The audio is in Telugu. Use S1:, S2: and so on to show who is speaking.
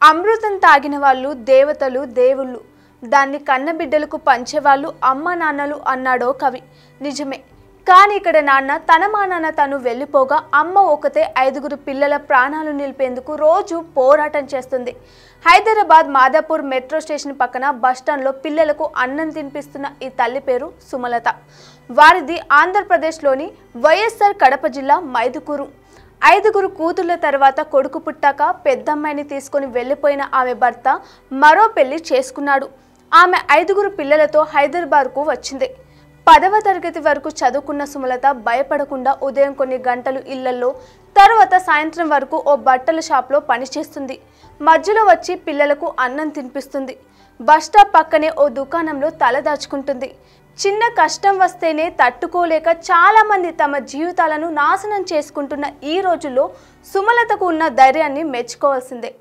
S1: అమృతం తాగిన వాళ్ళు దేవతలు దేవుళ్ళు, దాన్ని కన్నబిడ్డలకు పంచేవాళ్ళు అమ్మ నాన్నలు అన్నాడో కవి. నిజమే. కానీ ఇక్కడ నాన్న తన మానాన తను వెళ్ళిపోగా అమ్మ ఒకతే 5గురు పిల్లల ప్రాణాలు నిలిపేందుకు రోజు పోరాటం చేస్తుంది. హైదరాబాద్ మాదాపూర్ మెట్రో స్టేషన్ పక్కన బస్టాండ్లో పిల్లలకు అన్నం తినిపిస్తున్న ఈ తల్లి పేరు సుమలత. వారిది ఆంధ్రప్రదేశ్లోని వైఎస్ఆర్ కడప జిల్లా మైదుకూరు. 5గురు కూతుళ్ల తర్వాత కొడుకు పుట్టాక పెద్దమ్మాయిని తీసుకొని వెళ్ళిపోయిన ఆమె భర్త మరో పెళ్లి చేసుకున్నాడు. ఆమె 5గురు పిల్లలతో హైదరాబాద్కు వచ్చింది. 10వ తరగతి వరకు చదువుకున్న సుమలత భయపడకుండా ఉదయం కొన్ని గంటలు ఇళ్లలో, తర్వాత సాయంత్రం వరకు ఓ బట్టల షాప్లో పనిచేస్తుంది. మధ్యలో వచ్చి పిల్లలకు అన్నం తినిపిస్తుంది. బస్టాప్ పక్కనే ఓ దుకాణంలో తలదాచుకుంటుంది. చిన్న కష్టం వస్తేనే తట్టుకోలేక చాలామంది తమ జీవితాలను నాశనం చేసుకుంటున్న ఈ రోజుల్లో సుమలతకు ఉన్న ధైర్యాన్ని మెచ్చుకోవాల్సిందే.